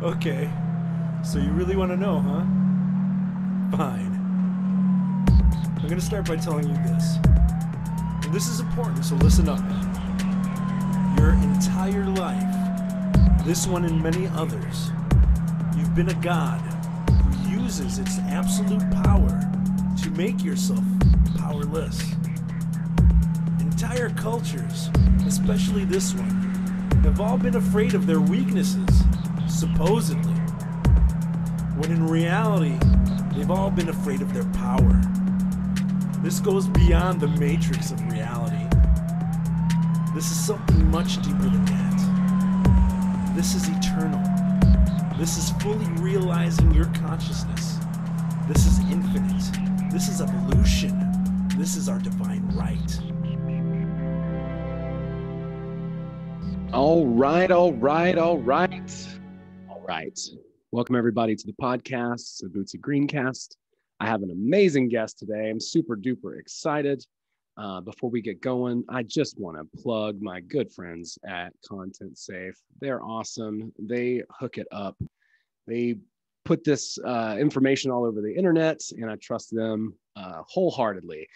Okay, so you really want to know, huh? Fine. I'm gonna start by telling you this. And this is important, so listen up. Your entire life, this one and many others, you've been a god who uses its absolute power to make yourself powerless. Entire cultures, especially this one, have all been afraid of their weaknesses, supposedly, when in reality, they've all been afraid of their power. This goes beyond the matrix of reality. This is something much deeper than that. This is eternal. This is fully realizing your consciousness. This is infinite. This is evolution. This is our divine right. All right. Welcome everybody to the podcast, the Bootsy Greencast. I have an amazing guest today. I'm super duper excited. Before we get going, I just want to plug my good friends at Content Safe. They're awesome. They hook it up. They put this information all over the internet, and I trust them wholeheartedly.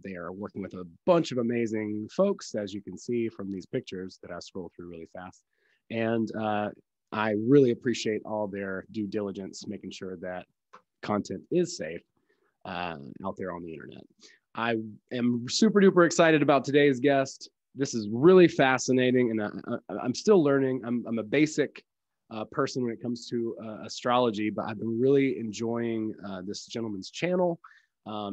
They are working with a bunch of amazing folks, as you can see from these pictures that I scroll through really fast. And I really appreciate all their due diligence, making sure that content is safe out there on the internet. I am super duper excited about today's guest. This is really fascinating, and I'm still learning. I'm a basic person when it comes to astrology, but I've been really enjoying this gentleman's channel.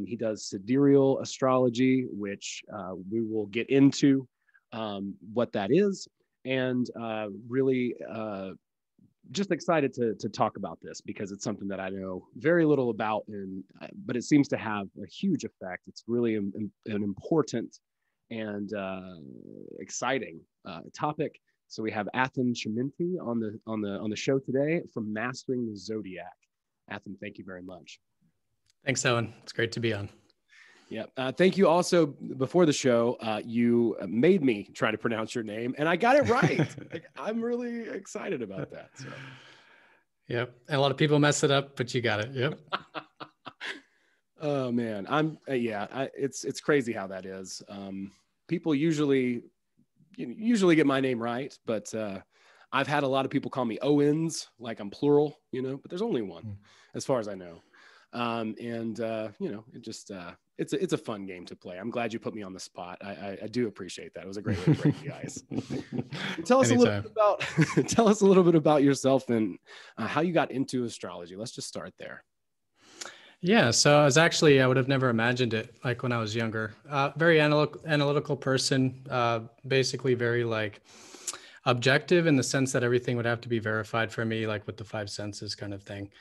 He does Sidereal astrology, which we will get into what that is, and really just excited to talk about this because it's something that I know very little about, but it seems to have a huge effect. It's really an important and exciting topic. So we have Athen Chimenti on the show today from Mastering the Zodiac. Athen, thank you very much. Thanks, Owen. It's great to be on. Yeah. Thank you. Also, before the show, you made me try to pronounce your name, and I got it right. I'm really excited about that. So. Yep. And a lot of people mess it up, but you got it. Yep. Oh man, it's crazy how that is. People usually get my name right, but I've had a lot of people call me Owens, like I'm plural, but there's only one, as far as I know. It just it's a fun game to play. I'm glad you put me on the spot. I do appreciate that. It was a great way to break the ice. Tell us a little bit about yourself and how you got into astrology. Let's just start there. Yeah. So I would have never imagined it like when I was younger. Very analytical person, basically very like objective in the sense that everything would have to be verified for me, like with the five senses kind of thing.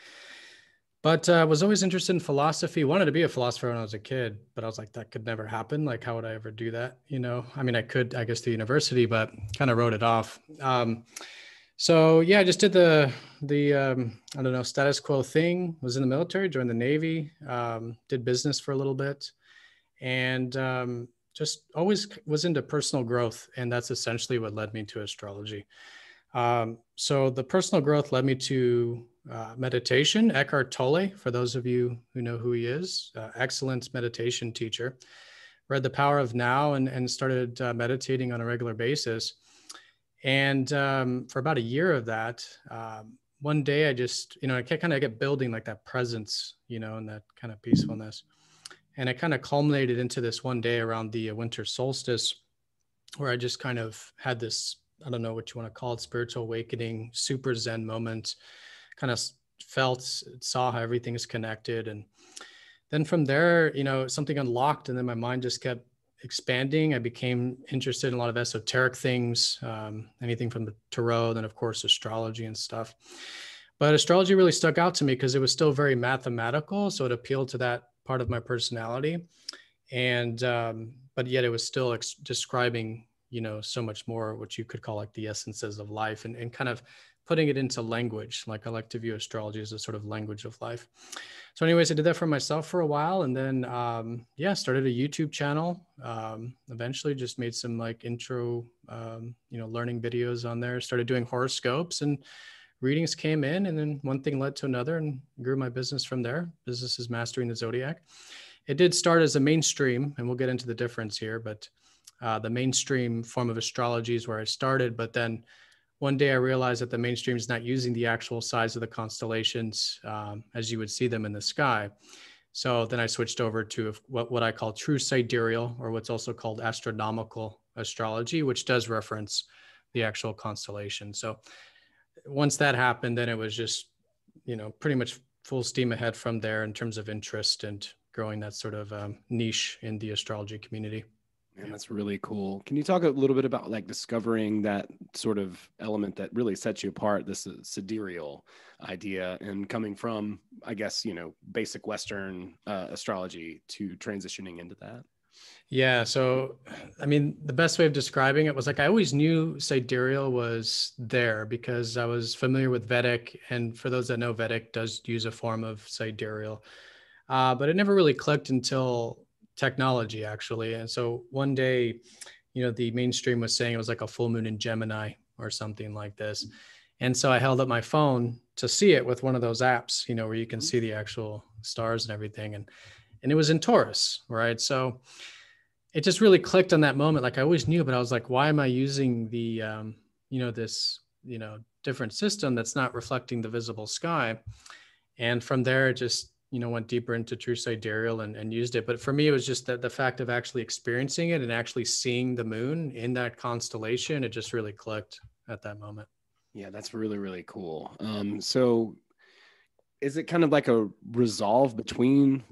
But I was always interested in philosophy, wanted to be a philosopher when I was a kid, but I was like, that could never happen. Like, how would I ever do that? I mean, I could, I guess, to university, but kind of wrote it off. So yeah, I just did the I don't know, status quo thing, was in the military, joined the Navy, did business for a little bit, and just always was into personal growth. And that's essentially what led me to astrology. So the personal growth led me to meditation. Eckhart Tolle, for those of you who know who he is, excellent meditation teacher. Read The Power of Now and started meditating on a regular basis. And for about a year of that, one day I just, I kind of get building like that presence, and that kind of peacefulness. And it kind of culminated into this one day around the winter solstice, where I just kind of had this, I don't know what you want to call it, spiritual awakening, super Zen moment, kind of saw how everything is connected. And then from there, something unlocked, and then my mind just kept expanding. I became interested in a lot of esoteric things, anything from the tarot, then of course, astrology and stuff. But astrology really stuck out to me because it was still very mathematical. So it appealed to that part of my personality. And, but yet it was still describing, so much more what you could call like the essences of life and kind of putting it into language. Like I like to view astrology as a sort of language of life. So anyways, I did that for myself for a while, and then started a YouTube channel. Eventually just made some like intro, learning videos on there, started doing horoscopes, and readings came in, and then one thing led to another, and grew my business from there. Business is Mastering the Zodiac. It did start as a mainstream, and we'll get into the difference here, but the mainstream form of astrology is where I started. But then one day I realized that the mainstream is not using the actual size of the constellations as you would see them in the sky. So then I switched over to what I call true sidereal, or what's also called astronomical astrology, which does reference the actual constellation. So once that happened, then it was just, pretty much full steam ahead from there in terms of interest and growing that sort of niche in the astrology community. Man, that's really cool. Can you talk a little bit about like discovering that sort of element that really sets you apart, this sidereal idea, and coming from, I guess, basic Western astrology to transitioning into that? Yeah. So, I mean, the best way of describing it was like, I always knew sidereal was there because I was familiar with Vedic. And for those that know, Vedic does use a form of sidereal, but it never really clicked until technology, actually. And so one day, the mainstream was saying it was like a full moon in Gemini or something like this. And so I held up my phone to see it with one of those apps, where you can see the actual stars and everything. And it was in Taurus, right? So it just really clicked on that moment. Like I always knew, but I was like, why am I using the, this, different system that's not reflecting the visible sky? And from there, it just, went deeper into true sidereal and used it. But for me, it was just that the fact of actually experiencing it and actually seeing the moon in that constellation, it just really clicked at that moment. Yeah, that's really, really cool. So is it kind of like a resolve between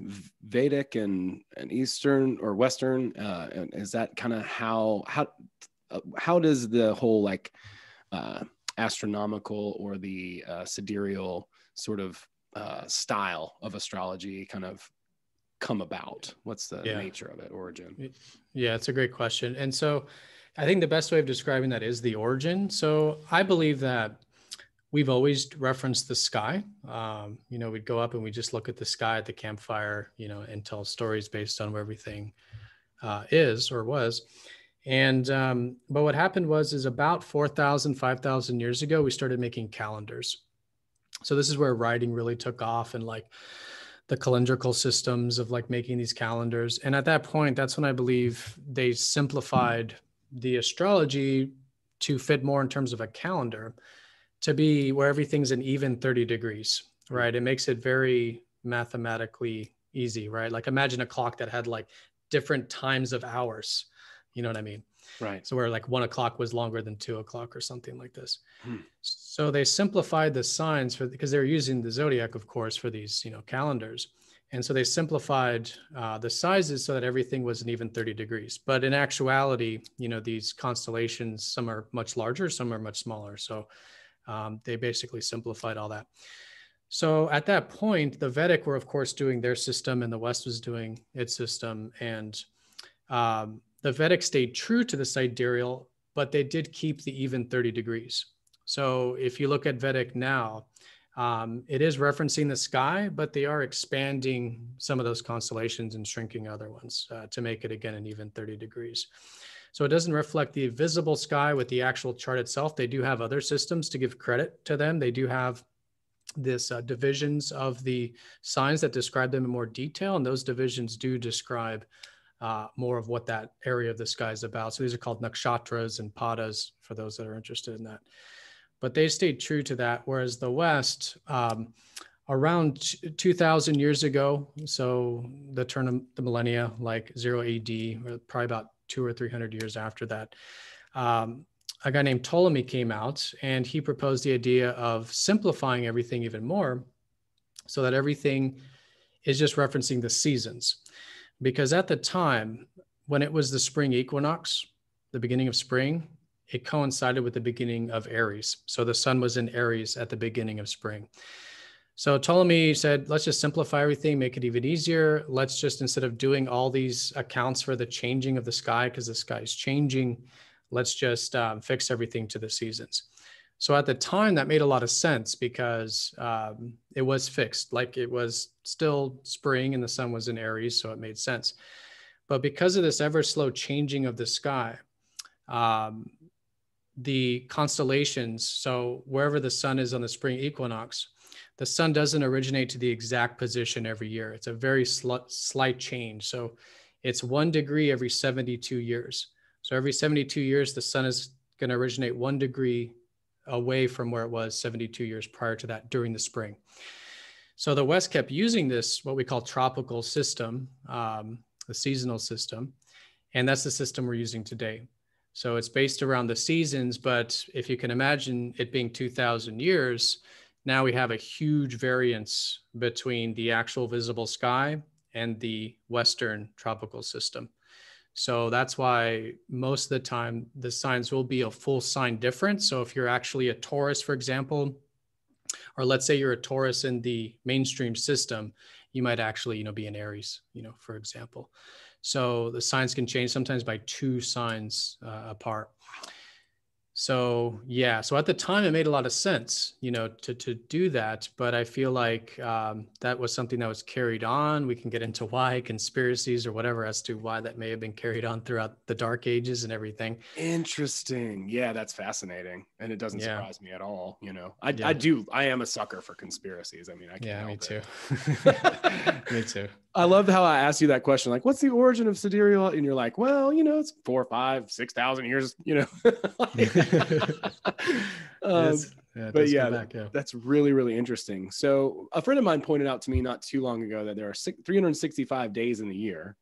Vedic and Eastern or Western? And is that kind of how does the whole like astronomical or the sidereal sort of style of astrology kind of come about? What's the nature of it, origin? Yeah, it's a great question. And so I think the best way of describing that is the origin. So I believe that we've always referenced the sky. We'd go up and we just look at the sky at the campfire, and tell stories based on where everything is or was. And but what happened is about 4,000, 5,000 years ago, we started making calendars. So this is where writing really took off, and like the calendrical systems of like making these calendars. And at that point, that's when I believe they simplified the astrology to fit more in terms of a calendar, to be where everything's an even 30 degrees, right? It makes it very mathematically easy, right? Like imagine a clock that had like different times of hours. You know what I mean? Right. So where like 1 o'clock was longer than 2 o'clock or something like this. So they simplified the signs because they were using the Zodiac, of course, for these, calendars. And so they simplified the sizes so that everything was an even 30 degrees. But in actuality, these constellations, some are much larger, some are much smaller. So they basically simplified all that. So at that point, the Vedic were, of course, doing their system and the West was doing its system. And the Vedic stayed true to the sidereal, but they did keep the even 30 degrees. So if you look at Vedic now, it is referencing the sky, but they are expanding some of those constellations and shrinking other ones to make it, again, an even 30 degrees. So it doesn't reflect the visible sky with the actual chart itself. They do have other systems to give credit to them. They do have this divisions of the signs that describe them in more detail. And those divisions do describe more of what that area of the sky is about. So these are called nakshatras and padas for those that are interested in that. But they stayed true to that. Whereas the West, around 2000 years ago, so the turn of the millennia, like 0 AD, or probably about 200 or 300 years after that, a guy named Ptolemy came out and he proposed the idea of simplifying everything even more so that everything is just referencing the seasons. Because at the time, when it was the spring equinox, the beginning of spring, it coincided with the beginning of Aries. So the sun was in Aries at the beginning of spring. So Ptolemy said, let's just simplify everything, make it even easier. Let's just, instead of doing all these accounts for the changing of the sky, because the sky is changing, let's just fix everything to the seasons. So at the time that made a lot of sense because it was fixed, like it was still spring and the sun was in Aries. So it made sense. But because of this ever slow changing of the sky, the constellations, so wherever the sun is on the spring equinox, the sun doesn't originate to the exact position every year. It's a very slight change. So it's 1 degree every 72 years. So every 72 years, the sun is going to originate 1 degree away from where it was 72 years prior to that during the spring. So the West kept using this, what we call tropical system, the seasonal system. And that's the system we're using today. So it's based around the seasons, but if you can imagine it being 2000 years, now we have a huge variance between the actual visible sky and the Western tropical system. So that's why most of the time the signs will be a full sign difference. So if you're actually a Taurus, for example, or let's say you're a Taurus in the mainstream system, you might actually, be an Aries, for example. So the signs can change sometimes by 2 signs apart. So yeah, so at the time it made a lot of sense, to do that. But I feel like that was something that was carried on. We can get into why, conspiracies or whatever, as to why that may have been carried on throughout the Dark Ages and everything. Interesting. Yeah, that's fascinating. And it doesn't surprise me at all. I am a sucker for conspiracies. I mean, I can't help me it. Too. Me too. I love how I asked you that question. Like, what's the origin of Sidereal? And you're like, well, it's 4, 5, 6,000 years, But yeah, that's really, really interesting. So a friend of mine pointed out to me not too long ago that there are 365 days in the year,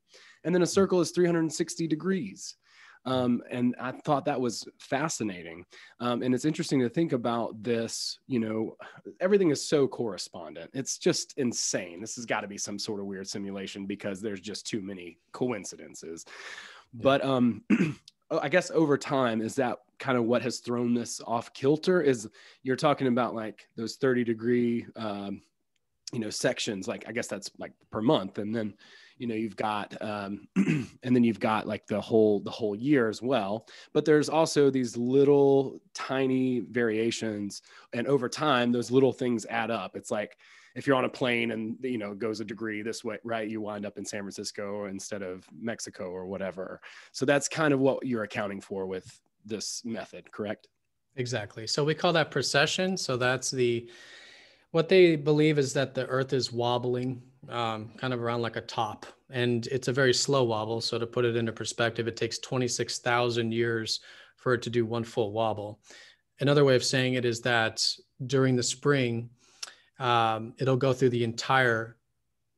and then a circle is 360 degrees. And I thought that was fascinating. And it's interesting to think about this, everything is so correspondent. It's just insane. This has got to be some sort of weird simulation because there's just too many coincidences. But I guess over time, is that kind of what has thrown this off kilter? Is you're talking about like those 30-degree, sections, like, I guess that's like per month. And then, you've got, and then you've got like the whole year as well. But there's also these little tiny variations. And over time, those little things add up. It's like, if you're on a plane and, it goes a degree this way, right, you wind up in San Francisco instead of Mexico or whatever. So that's kind of what you're accounting for with this method, correct? Exactly. So we call that precession. So that's what they believe is that the Earth is wobbling kind of around like a top, and it's a very slow wobble. So to put it into perspective, it takes 26,000 years for it to do one full wobble. Another way of saying it is that during the spring, it'll go through the entire,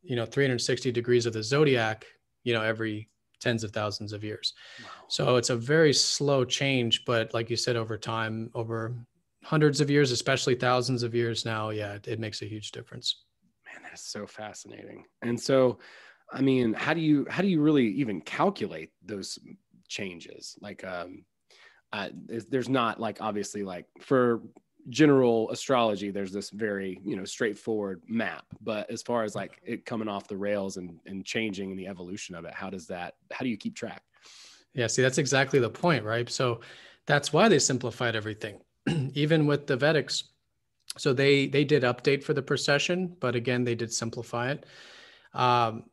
360 degrees of the Zodiac, every tens of thousands of years. Wow. So it's a very slow change, but like you said, over time, over hundreds of years, especially thousands of years now, it makes a huge difference. Man, that is so fascinating. And so, I mean, how do you really even calculate those changes? Like, there's not like, obviously, like for general astrology, there's this very, straightforward map, but as far as like it coming off the rails and changing and the evolution of it, how do you keep track? Yeah, see, that's exactly the point, right? So that's why they simplified everything, even with the Vedics. So they did update for the precession, but again, they did simplify it.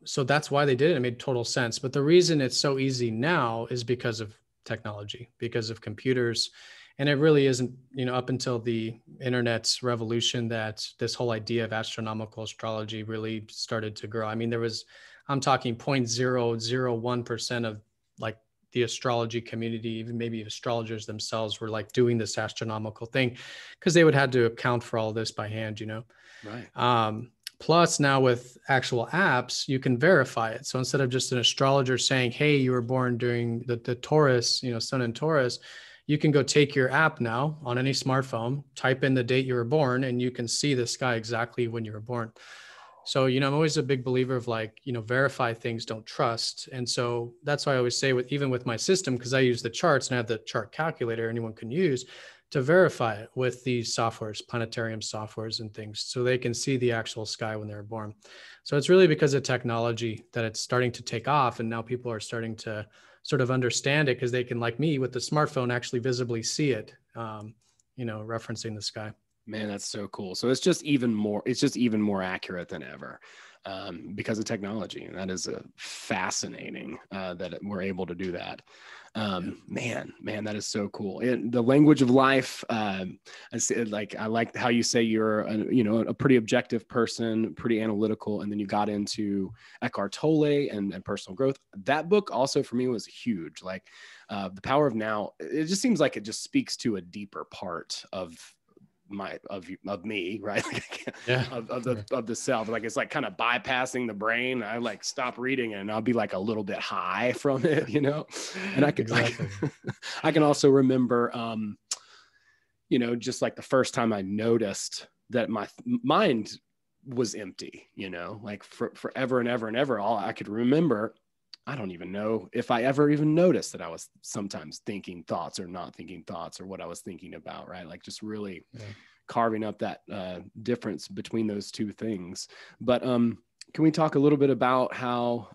So that's why they did it. It made total sense. But the reason it's so easy now is because of technology, because of computers. And it really isn't, up until the internet's revolution that this whole idea of astronomical astrology really started to grow. I mean, I'm talking 0.001% of like the astrology community, even maybe astrologers themselves, were like doing this astronomical thing because they would have to account for all this by hand, Right. Plus now with actual apps, you can verify it. So instead of just an astrologer saying, hey, you were born during the Taurus, sun in Taurus, you can go take your app now on any smartphone, type in the date you were born, and you can see the sky exactly when you were born. So, I'm always a big believer of like, verify things, don't trust. And so that's why I always say even with my system, because I use the charts and I have the chart calculator anyone can use to verify it with these softwares, planetarium softwares and things, so they can see the actual sky when they're born. So it's really because of technology that it's starting to take off. And now people are starting to sort of understand it because they can, like me with the smartphone, actually visibly see it, referencing the sky. Man, that's so cool. So it's just even more accurate than ever because of technology. And that is fascinating that we're able to do that. Man, that is so cool. And the language of life, I like how you say you're a pretty objective person, pretty analytical. And then you got into Eckhart Tolle and personal growth. That book also for me was huge. Like The Power of Now, it just seems like it just speaks to a deeper part of me, right? Of the self. Like it's like kind of bypassing the brain. I like stop reading it and I'll be like a little bit high from it, and I can exactly. I can also remember just like the first time I noticed that my mind was empty, like for forever and ever and ever. All I could remember, I don't even know if I ever even noticed that I was sometimes thinking thoughts or not thinking thoughts or what I was thinking about, right? Like just really carving up that difference between those two things. But can we talk a little bit about how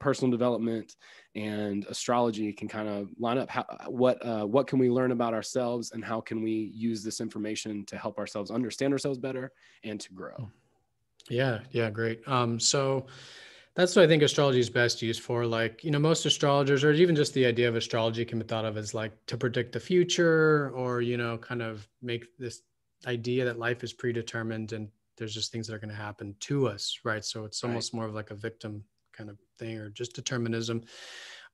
personal development and astrology can kind of line up? What can we learn about ourselves and how can we use this information to help ourselves understand ourselves better and to grow? Yeah, great. So that's what I think astrology is best used for. Like, most astrologers, or even just the idea of astrology can be thought of as like to predict the future or, kind of make this idea that life is predetermined and there's just things that are going to happen to us, right? So it's almost more of like a victim kind of thing or just determinism.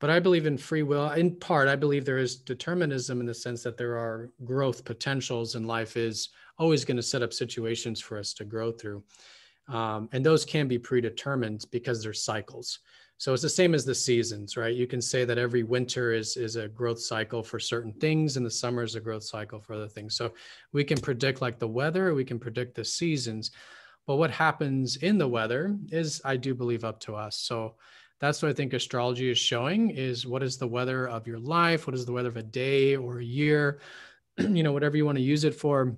But I believe in free will. In part, I believe there is determinism in the sense that there are growth potentials and life is always going to set up situations for us to grow through. And those can be predetermined because they're cycles. So it's the same as the seasons, right? You can say that every winter is a growth cycle for certain things and the summer is a growth cycle for other things. So we can predict like the weather, we can predict the seasons, but what happens in the weather is, I do believe, up to us. So that's what I think astrology is showing is what is the weather of your life? What is the weather of a day or a year? Whatever you want to use it for.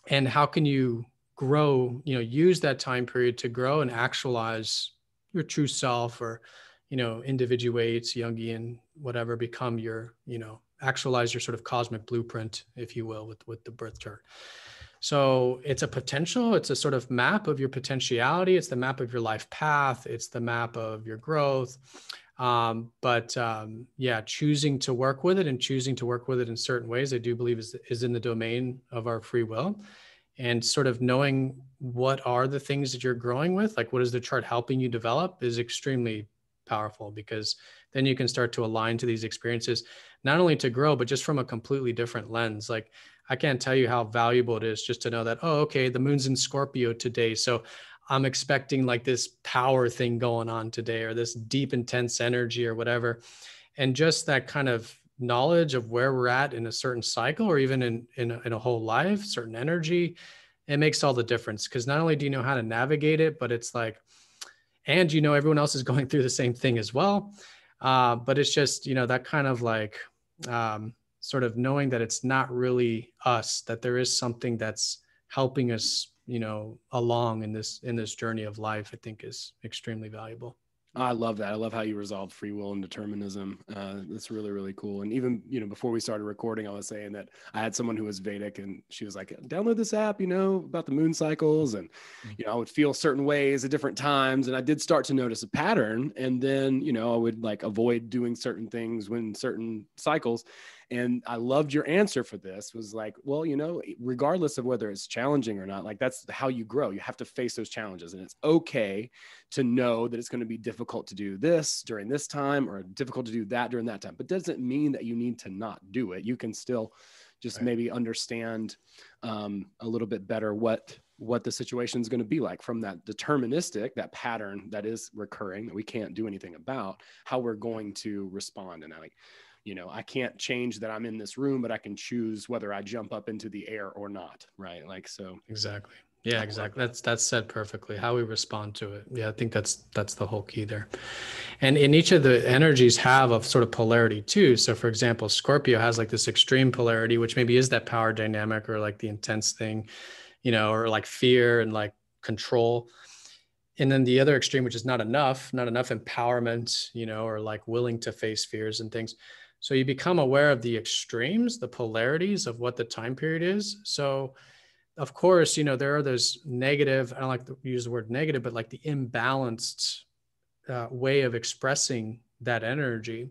And how can you grow, use that time period to grow and actualize your true self or, individuate, Jungian, whatever, become your, actualize your sort of cosmic blueprint, if you will, with the birth chart. So it's a potential, it's a sort of map of your potentiality. It's the map of your life path. It's the map of your growth. Choosing to work with it and choosing to work with it in certain ways, I do believe is in the domain of our free will. And sort of knowing what are the things that you're growing with, like what is the chart helping you develop, is extremely powerful, because then you can start to align to these experiences, not only to grow, but just from a completely different lens. Like I can't tell you how valuable it is just to know that, oh, okay, the moon's in Scorpio today, so I'm expecting like this power thing going on today, or this deep, intense energy or whatever. And just that kind of knowledge of where we're at in a certain cycle, or even in a whole life, certain energy, it makes all the difference. Because not only do you know how to navigate it, but it's like, and everyone else is going through the same thing as well. But it's just, that kind of like sort of knowing that it's not really us, that there is something that's helping us, along in this journey of life, I think is extremely valuable. I love that. I love how you resolved free will and determinism. That's really, really cool. And even, before we started recording, I was saying that I had someone who was Vedic and she was like, download this app, about the moon cycles. And, I would feel certain ways at different times. And I did start to notice a pattern. And then, I would like avoid doing certain things when certain cycles. And I loved your answer for this was like, well, regardless of whether it's challenging or not, like that's how you grow. You have to face those challenges, and it's okay to know that it's going to be difficult to do this during this time or difficult to do that during that time, but doesn't mean that you need to not do it. You can still just maybe understand a little bit better what the situation is going to be like from that deterministic, that pattern that is recurring that we can't do anything about, how we're going to respond. And I can't change that I'm in this room, but I can choose whether I jump up into the air or not. Right. Like, so. Exactly. Yeah, exactly. That's said perfectly. How we respond to it. Yeah. I think that's the whole key there. And in each of the energies have a sort of polarity too. So for example, Scorpio has like this extreme polarity, which maybe is that power dynamic or like the intense thing, or like fear and like control. And then the other extreme, which is not enough empowerment, or like willing to face fears and things. So you become aware of the extremes, the polarities of what the time period is. So of course, there are those negative, I don't like to use the word negative, but like the imbalanced way of expressing that energy.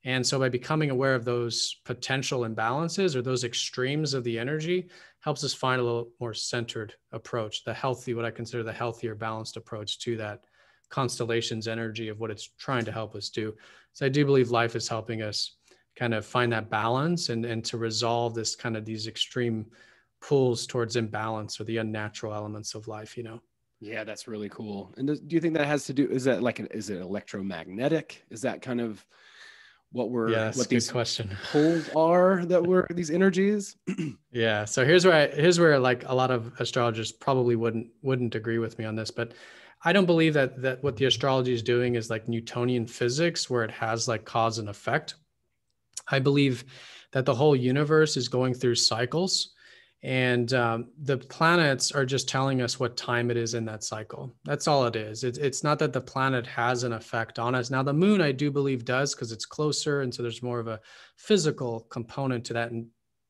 And so by becoming aware of those potential imbalances or those extremes of the energy helps us find a little more centered approach, the healthy, what I consider the healthier, balanced approach to that constellation's energy of what it's trying to help us do. So I do believe life is helping us kind of find that balance and to resolve this kind of these extreme pulls towards imbalance or the unnatural elements of life, Yeah, that's really cool. And do you think that has to do, is it electromagnetic? Is that kind of what these question. pulls are these energies? Yeah. So here's where like a lot of astrologers probably wouldn't agree with me on this, but I don't believe that what the astrology is doing is like Newtonian physics where it has like cause and effect. I believe that the whole universe is going through cycles, and the planets are just telling us what time it is in that cycle. That's all it is. It's not that the planet has an effect on us. Now, the moon, I do believe, does, because it's closer. And so there's more of a physical component to that. And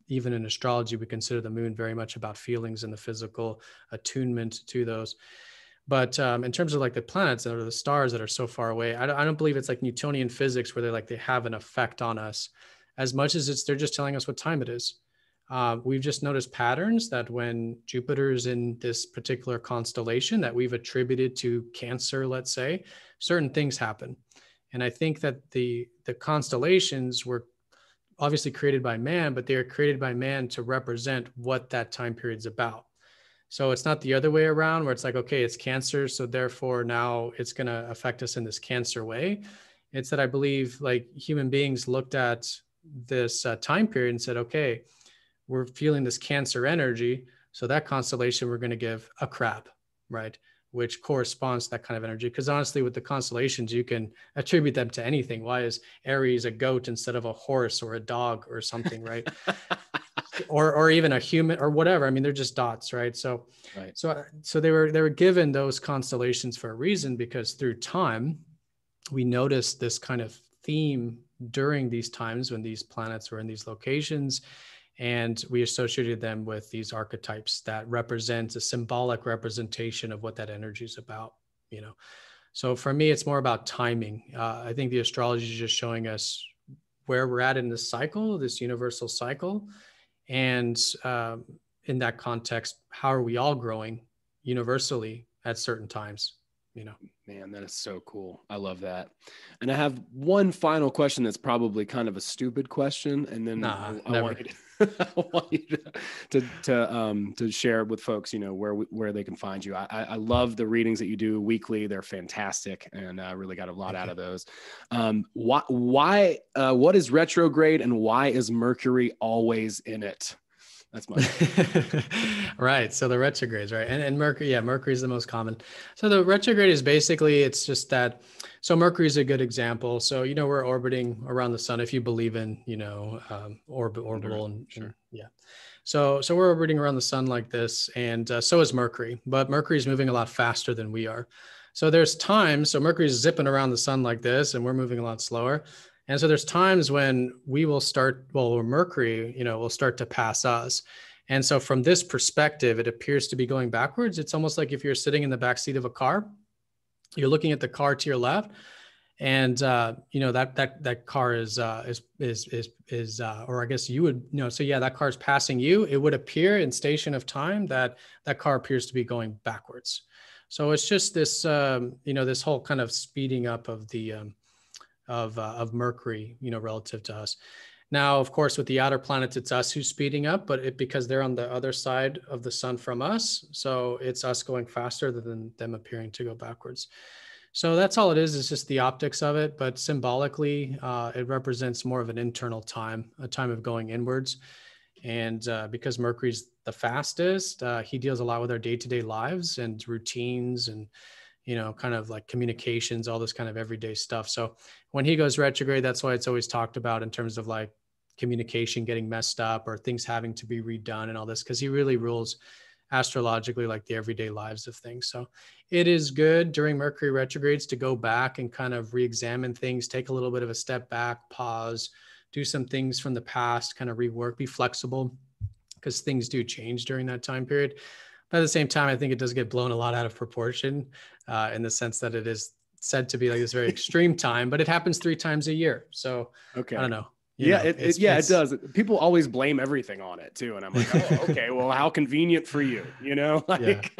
even in astrology, we consider the moon very much about feelings and the physical attunement to those. But in terms of like the planets or the stars that are so far away, I don't believe it's like Newtonian physics where they have an effect on us as much as they're just telling us what time it is. We've just noticed patterns that when Jupiter is in this particular constellation that we've attributed to Cancer, let's say, certain things happen. And I think that the constellations were obviously created by man, but they are created by man to represent what that time period is about. So it's not the other way around where it's like, okay, it's Cancer, so therefore now it's going to affect us in this Cancer way. It's that I believe like human beings looked at this time period and said, okay, we're feeling this Cancer energy. So that constellation, we're going to give a crab, right? Which corresponds to that kind of energy. Because honestly, with the constellations, you can attribute them to anything. Why is Aries a goat instead of a horse or a dog or something, right? or even a human or whatever. I mean, they're just dots, right? So, right. So they were given those constellations for a reason, because through time, we noticed this kind of theme during these times when these planets were in these locations. And we associated them with these archetypes that represent a symbolic representation of what that energy is about, So for me, it's more about timing. I think the astrology is just showing us where we're at in this cycle, this universal cycle. And in that context, how are we all growing universally at certain times? Man, that is so cool. I love that. And I have one final question that's probably kind of a stupid question, and then I want you to share with folks, where they can find you. I love the readings that you do weekly; they're fantastic, and I really got a lot out of those. What is retrograde, and why is Mercury always in it? That's my right. So the retrogrades, right? And Mercury, Mercury is the most common. So the retrograde is basically, it's just that, so Mercury is a good example. So, we're orbiting around the sun, if you believe in, orbital and sure. Yeah. So we're orbiting around the sun like this, and so is Mercury, but Mercury is moving a lot faster than we are. So there's times, so Mercury is zipping around the sun like this, and we're moving a lot slower. And so there's times when we will start, Mercury, will start to pass us. And so from this perspective, it appears to be going backwards. It's almost like if you're sitting in the backseat of a car, you're looking at the car to your left, and that car is or I guess you would so yeah, that car is passing you. It would appear in station of time that car appears to be going backwards. So it's just this this whole kind of speeding up of the of Mercury, relative to us. Now, of course, with the outer planets, it's us who's speeding up, but because they're on the other side of the sun from us, so it's us going faster than them appearing to go backwards. So that's all it is. It's just the optics of it, but symbolically, it represents more of an internal time, a time of going inwards. And because Mercury's the fastest, he deals a lot with our day-to-day lives and routines and kind of like communications, all this kind of everyday stuff. So when he goes retrograde, that's why it's always talked about in terms of like communication getting messed up or things having to be redone and all this, because he really rules astrologically like the everyday lives of things. So it is good during Mercury retrogrades to go back and kind of re-examine things, take a little bit of a step back, pause, do some things from the past, kind of rework, be flexible, because things do change during that time period. But at the same time, I think it does get blown a lot out of proportion in the sense that it is said to be like this very extreme time, but it happens 3 times a year. So Okay. I don't know. It does. People always blame everything on it too. And I'm like, oh, okay, well, how convenient for you, like,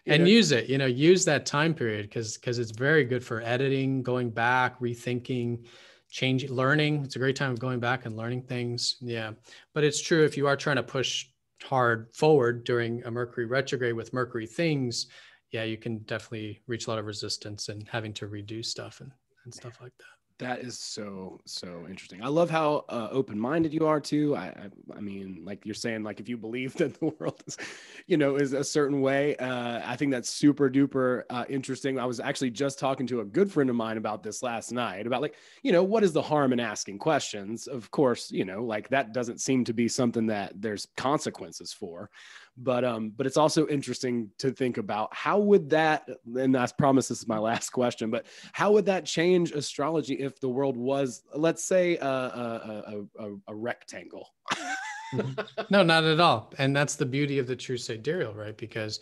and use it, use that time period because it's very good for editing, going back, rethinking, changing, learning. It's a great time of going back and learning things. Yeah. But it's true, if you are trying to push hard forward during a Mercury retrograde with Mercury things, yeah, you can definitely reach a lot of resistance and having to redo stuff and stuff like that. That is so interesting. I love how open-minded you are too. I mean, like you're saying, like if you believe that the world is, is a certain way, I think that's super duper interesting. I was actually just talking to a good friend of mine about this last night about like, what is the harm in asking questions? Of course, like that doesn't seem to be something that there's consequences for. But it's also interesting to think about how would that, and I promise this is my last question, but how would that change astrology if the world was, let's say, a rectangle? No, not at all. And that's the beauty of the true sidereal, right? Because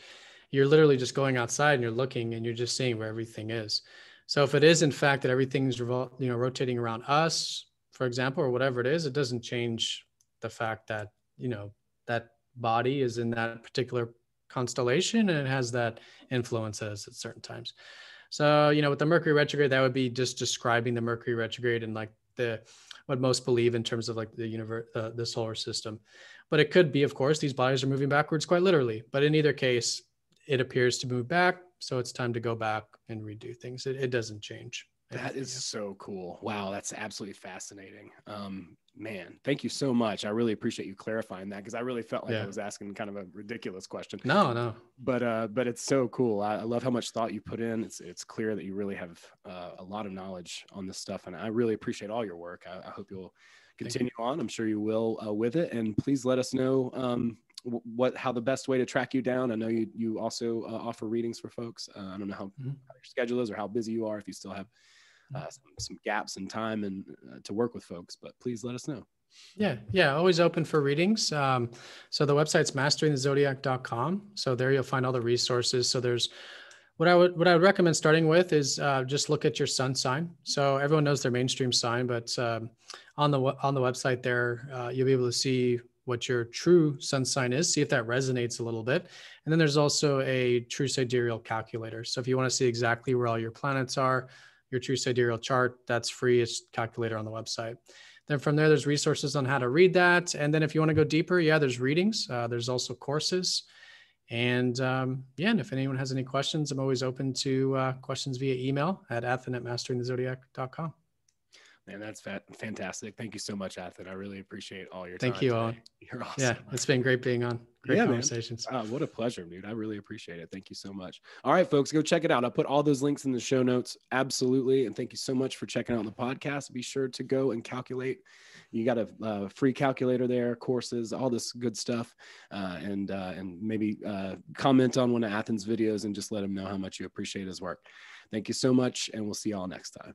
you're literally just going outside and you're looking and you're just seeing where everything is. So if it is in fact that everything's rotating around us, for example, or whatever it is, it doesn't change the fact that that body is in that particular constellation and it has that influence at certain times. So, with the Mercury retrograde, that would be just describing the Mercury retrograde and like what most believe in terms of like the universe, the solar system. But it could be, of course, these bodies are moving backwards quite literally. But in either case, it appears to move back. So it's time to go back and redo things. It doesn't change. That is so cool. Wow. That's absolutely fascinating. Man, thank you so much. I really appreciate you clarifying that because I really felt like I was asking kind of a ridiculous question. No. But it's so cool. I love how much thought you put in. It's clear that you really have a lot of knowledge on this stuff. And I really appreciate all your work. I hope you'll continue on. I'm sure you will with it. And please let us know how the best way to track you down. I know you also offer readings for folks. I don't know how your schedule is or how busy you are, if you still have some gaps in time and to work with folks, but please let us know. Yeah. Always open for readings. So the website's masteringthezodiac.com. So there you'll find all the resources. So there's what I would recommend starting with is just look at your sun sign. So everyone knows their mainstream sign, but on the website there, you'll be able to see what your true sun sign is, see if that resonates a little bit. And then there's also a true sidereal calculator. So if you want to see exactly where all your planets are, your true sidereal chart, that's free. It's calculator on the website. Then from there, there's resources on how to read that. And then if you want to go deeper, there's readings. There's also courses. And and if anyone has any questions, I'm always open to questions via email at athen@masteringthezodiac.com. Man, that's fantastic. Thank you so much, Athen. I really appreciate all your time. Thank you, Owen. You're awesome. Yeah, it's been great being on. Great conversations. What a pleasure, dude. I really appreciate it. Thank you so much. All right, folks, go check it out. I'll put all those links in the show notes. Absolutely. And thank you so much for checking out the podcast. Be sure to go and calculate. You got a free calculator there, courses, all this good stuff. And maybe comment on one of Athen's videos and just let him know how much you appreciate his work. Thank you so much. And we'll see y'all next time.